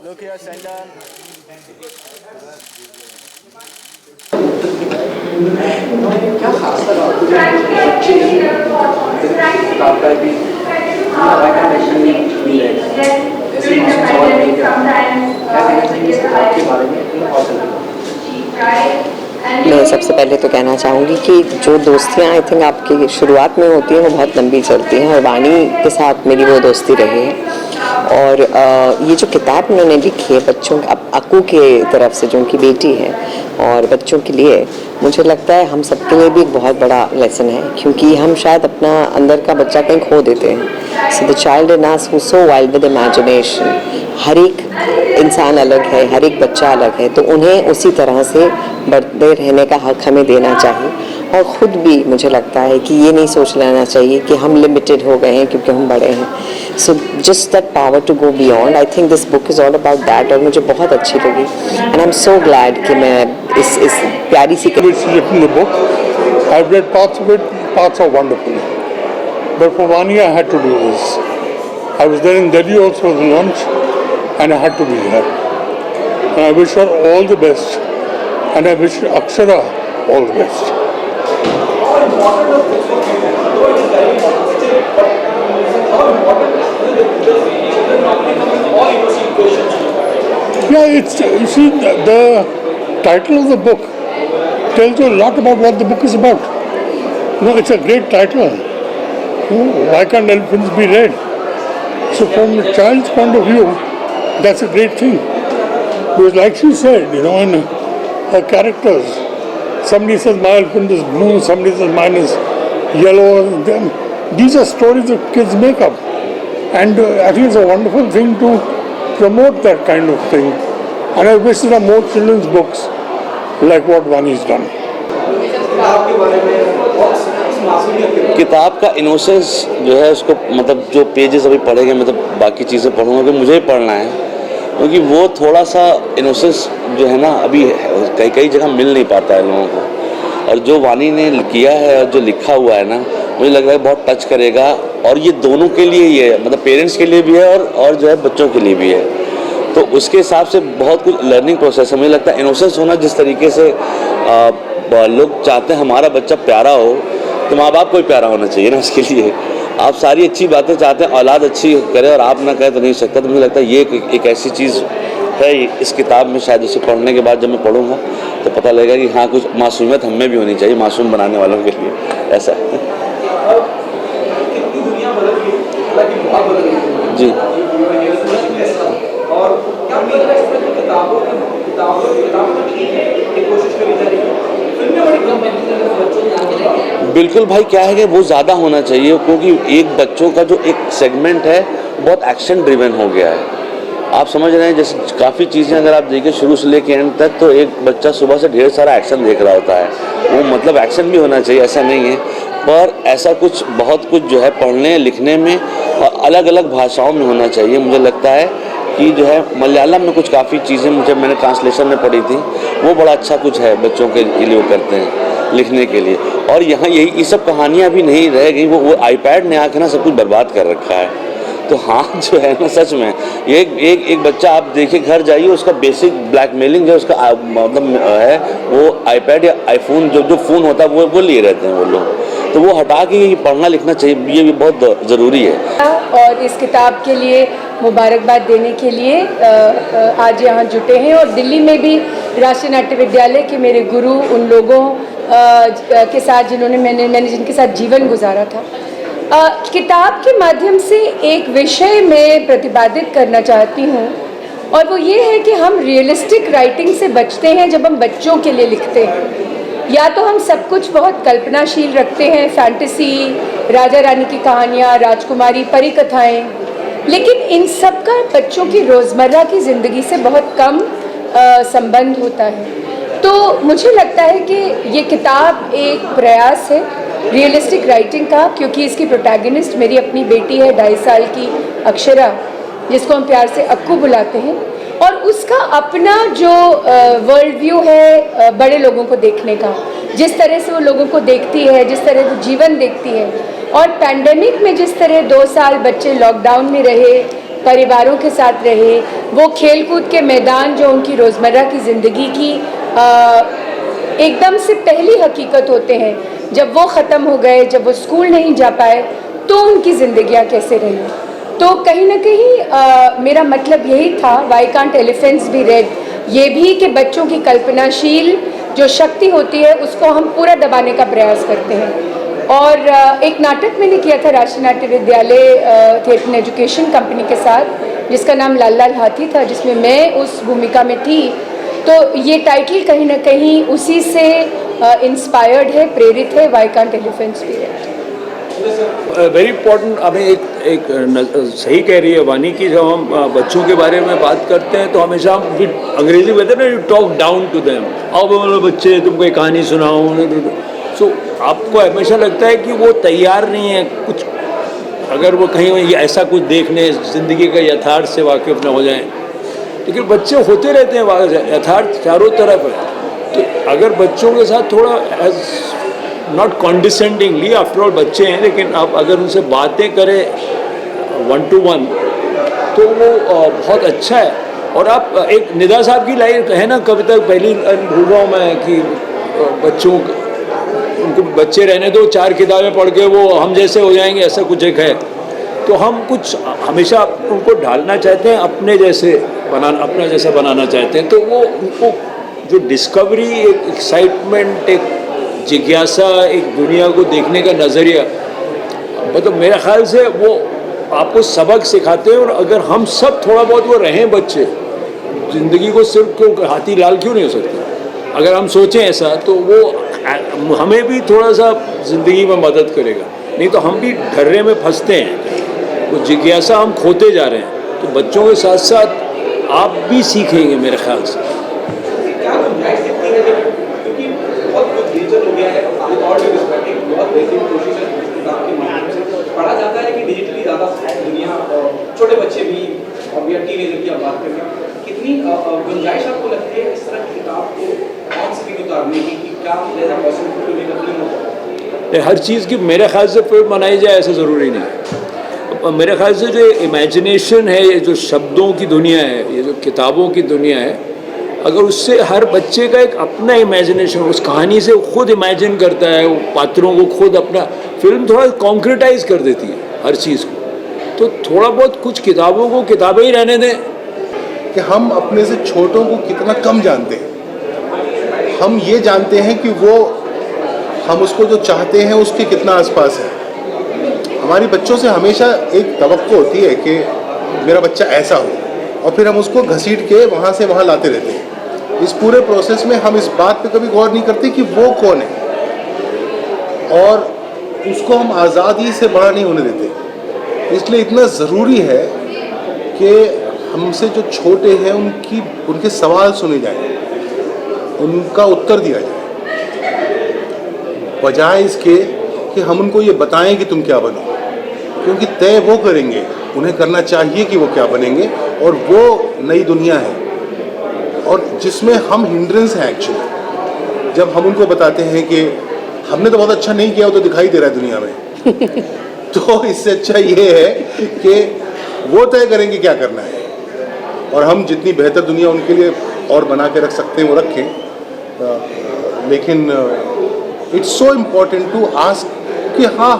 Look here, Sender. मैं सबसे पहले तो कहना चाहूँगी कि जो दोस्तियाँ आई थिंक आपकी शुरुआत में होती हैं वो बहुत लंबी चलती हैं और वाणी के साथ मेरी वो दोस्ती रही है। और ये जो किताब उन्होंने लिखी है बच्चों अक्कू के तरफ से जो उनकी बेटी है और बच्चों के लिए, मुझे लगता है हम सबके लिए भी एक बहुत बड़ा लेसन है, क्योंकि हम शायद अपना अंदर का बच्चा कहीं खो देते हैं। So the child in us who so wild with imagination, हर एक इंसान अलग है, हर एक बच्चा अलग है, तो उन्हें उसी तरह से बढ़ते रहने का हक हमें देना चाहिए। और ख़ुद भी मुझे लगता है कि ये नहीं सोच लेना चाहिए कि हम लिमिटेड हो गए हैं क्योंकि हम बड़े हैं। So just that power to go beyond, I think this book is all about that, और मुझे बहुत अच्छी लगी and I am so glad कि मैं इस प्यारी सी book I've read parts of it, parts are wonderful. But for one year I had to do this. I was there in Delhi also for the launch and I had to be here. And I wish her all the best. And I wish Akshara all the best. Yeah, you see, the title of the book tells you a lot about what the book is about. No, it's a great title. Why can't elephants be read? So from a child's point of view, that's a great thing. Because like she said, in her characters, somebody says my elephant is blue, somebody says mine is yellow. Then these are stories that kids make up. And I think it's a wonderful thing to promote that kind of thing. And I wish there are more children's books like what Vani's done. किताब का innocence जो है उसको मतलब जो pages अभी पढ़ेंगे, मतलब बाकी चीज़ें पढ़ूंगा कि मुझे ही पढ़ना है, क्योंकि वो थोड़ा सा इनोसेंस जो है ना अभी कई जगह मिल नहीं पाता है लोगों को। और जो वानी ने किया है और जो लिखा हुआ है ना, मुझे लग रहा है बहुत टच करेगा। और ये दोनों के लिए ही है, मतलब पेरेंट्स के लिए भी है और जो है बच्चों के लिए भी है। तो उसके हिसाब से बहुत कुछ लर्निंग प्रोसेस है। मुझे लगता है इनोसेंस होना, जिस तरीके से लोग चाहते हैं हमारा बच्चा प्यारा हो, तो माँ बाप को भी प्यारा होना चाहिए ना। उसके लिए आप सारी अच्छी बातें चाहते हैं, औलाद अच्छी करे और आप ना कहे तो नहीं सकता। तो मुझे लगता है ये एक ऐसी चीज़ है इस किताब में, शायद उसे पढ़ने के बाद जब मैं पढ़ूंगा तो पता लगेगा कि हाँ, कुछ मासूमियत हमें भी होनी चाहिए, मासूम बनाने वालों के लिए ऐसा। जी, बिल्कुल भाई, क्या है कि वो ज़्यादा होना चाहिए, क्योंकि एक बच्चों का जो एक सेगमेंट है बहुत एक्शन ड्रिवन हो गया है। आप समझ रहे हैं, जैसे काफ़ी चीज़ें अगर आप देखिए शुरू से लेकर एंड तक, तो एक बच्चा सुबह से ढेर सारा एक्शन देख रहा होता है। वो मतलब एक्शन भी होना चाहिए, ऐसा नहीं है, पर ऐसा कुछ बहुत कुछ जो है पढ़ने लिखने में और अलग अलग भाषाओं में होना चाहिए। मुझे लगता है कि जो है मलयालम में कुछ काफ़ी चीज़ें जब मैंने ट्रांसलेशन में पढ़ी थी, वो बड़ा अच्छा कुछ है बच्चों के लिए वो करते हैं लिखने के लिए। और यहाँ यही ये सब कहानियाँ भी नहीं रह गई, वो आईपैड ने आके ना सब कुछ बर्बाद कर रखा है। तो हाँ, जो है ना सच में एक बच्चा आप देखिए, घर जाइए, उसका बेसिक ब्लैकमेलिंग जो उसका मतलब है, वो आईपैड या आईफोन जो फ़ोन होता है वो लिए रहते हैं वो लोग। तो वो हटा के ये पढ़ना लिखना चाहिए, ये भी बहुत ज़रूरी है। और इस किताब के लिए मुबारकबाद देने के लिए आज यहाँ जुटे हैं। और दिल्ली में भी राष्ट्रीय नाट्य विद्यालय के मेरे गुरु, उन लोगों के साथ मैंने जिनके साथ जीवन गुजारा था, किताब के माध्यम से एक विषय में प्रतिपादित करना चाहती हूँ, और वो ये है कि हम रियलिस्टिक राइटिंग से बचते हैं जब हम बच्चों के लिए लिखते हैं। या तो हम सब कुछ बहुत कल्पनाशील रखते हैं, फैंटेसी, राजा रानी की कहानियाँ, राजकुमारी, परी कथाएँ, लेकिन इन सब का बच्चों की रोज़मर्रा की ज़िंदगी से बहुत कम संबंध होता है। तो मुझे लगता है कि ये किताब एक प्रयास है रियलिस्टिक राइटिंग का, क्योंकि इसकी प्रोटैगनिस्ट मेरी अपनी बेटी है 2.5 साल की अक्षरा, जिसको हम प्यार से अक्कू बुलाते हैं। और उसका अपना जो वर्ल्ड व्यू है बड़े लोगों को देखने का, जिस तरह से वो लोगों को देखती है, जिस तरह वो जीवन देखती है, और पैंडेमिक में जिस तरह 2 साल बच्चे लॉकडाउन में रहे, परिवारों के साथ रहे, वो खेलकूद के मैदान जो उनकी रोज़मर्रा की ज़िंदगी की एकदम से पहली हकीकत होते हैं, जब वो ख़त्म हो गए, जब वो स्कूल नहीं जा पाए, तो उनकी ज़िंदगियाँ कैसे रही। तो कहीं ना कहीं मेरा मतलब यही था, why can't elephants be red, ये भी कि बच्चों की कल्पनाशील जो शक्ति होती है उसको हम पूरा दबाने का प्रयास करते हैं। और एक नाटक मैंने किया था राष्ट्रीय नाट्य विद्यालय थिएटर एंड एजुकेशन कंपनी के साथ, जिसका नाम लाल लाल हाथी था, जिसमें मैं उस भूमिका में थी। तो ये टाइटल कहीं ना कहीं उसी से इंस्पायर्ड है, प्रेरित है, why can't elephants be red. Very important. हमें एक सही कह रही है वानी कि जब हम बच्चों के बारे में बात करते हैं तो हमेशा हम अंग्रेजी में कहते हैं ना, you talk down to them, आओ बोलो बच्चे तुमको एक कहानी सुनाओ। सो आपको हमेशा लगता है कि वो तैयार नहीं है कुछ, अगर वो कहीं ऐसा कुछ देखने, ज़िंदगी का यथार्थ से वाकिफ न हो जाएं। लेकिन बच्चे होते रहते हैं, यथार्थ चारों तरफ है। तो अगर बच्चों के साथ थोड़ा नॉट कॉन्डिसेंडिंगली, आफ्टर ऑल बच्चे हैं, लेकिन आप अगर उनसे बातें करें 1 to 1 तो वो बहुत अच्छा है। और आप एक निदा साहब की लाइन है ना, कविता पहली भूल रहा हूँ मैं, कि बच्चों उनको बच्चे रहने दो, 4 किताबें पढ़ के वो हम जैसे हो जाएंगे, ऐसा कुछ एक है। तो हम कुछ हमेशा उनको ढालना चाहते हैं, अपने जैसे अपना जैसा बनाना चाहते हैं। तो वो उनको जो डिस्कवरी, एक एक्साइटमेंट, एक जिज्ञासा, एक दुनिया को देखने का नज़रिया, मतलब मेरे ख्याल से वो आपको सबक सिखाते हैं। और अगर हम सब थोड़ा बहुत वो रहें बच्चे, ज़िंदगी को सिर्फ क्यों हाथी लाल क्यों नहीं हो सकता, अगर हम सोचें ऐसा, तो वो हमें भी थोड़ा सा ज़िंदगी में मदद करेगा। नहीं तो हम भी ढर्रे में फंसते हैं, वो जिज्ञासा हम खोते जा रहे हैं। तो बच्चों के साथ साथ आप भी सीखेंगे मेरे ख्याल से। क्योंकि बहुत कुछ डिजिटल हो गया है, विद ऑल ड्यू रिस्पेक्ट, एक बहुत बेहतरीन कोशिश है किताब के माध्यम से पढ़ा जाता है कि डिजिटली ज़्यादा दुनिया, छोटे बच्चे भी, और या टीनेजर की आप बात करें, कितनी गुंजाइश आपको लगती है इस तरह की किताब को ऑन स्क्रीन उतारने की, कि क्या ऐसा possible to make a film होता है? हर चीज़ की मेरे ख्याल से फिल्म बनाई जाए ऐसा ज़रूरी नहीं है। मेरे ख्याल से जो इमेजिनेशन है, ये जो शब्दों की दुनिया है, ये जो किताबों की दुनिया है, अगर उससे हर बच्चे का एक अपना इमेजिनेशन, उस कहानी से खुद इमेजिन करता है, वो पात्रों को खुद अपना, फिल्म थोड़ा कॉन्क्रिटाइज कर देती है हर चीज़ को। तो थोड़ा बहुत कुछ किताबों को किताबें ही रहने दें। कि हम अपने से छोटों को कितना कम जानते हैं। हम ये जानते हैं कि वो, हम उसको जो चाहते हैं उसके कितना आसपास है। हमारी बच्चों से हमेशा एक तवक्को होती है कि मेरा बच्चा ऐसा हो, और फिर हम उसको घसीट के वहाँ से वहाँ लाते रहते हैं। इस पूरे प्रोसेस में हम इस बात पे कभी गौर नहीं करते कि वो कौन है, और उसको हम आज़ादी से बड़ा नहीं होने देते। इसलिए इतना ज़रूरी है कि हमसे जो छोटे हैं उनके सवाल सुने जाएं, उनका उत्तर दिया जाए, बजाय इसके कि हम उनको ये बताएं कि तुम क्या बनो। क्योंकि तय वो करेंगे, उन्हें करना चाहिए कि वो क्या बनेंगे, और वो नई दुनिया है और जिसमें हम हिंड्रेंस हैं एक्चुअली। जब हम उनको बताते हैं कि हमने तो बहुत अच्छा नहीं किया, वो तो दिखाई दे रहा है दुनिया में तो इससे अच्छा ये है कि वो तय करेंगे क्या करना है, और हम जितनी बेहतर दुनिया उनके लिए और बना के रख सकते हैं वो रखें। लेकिन it's so important to ask कि हाँ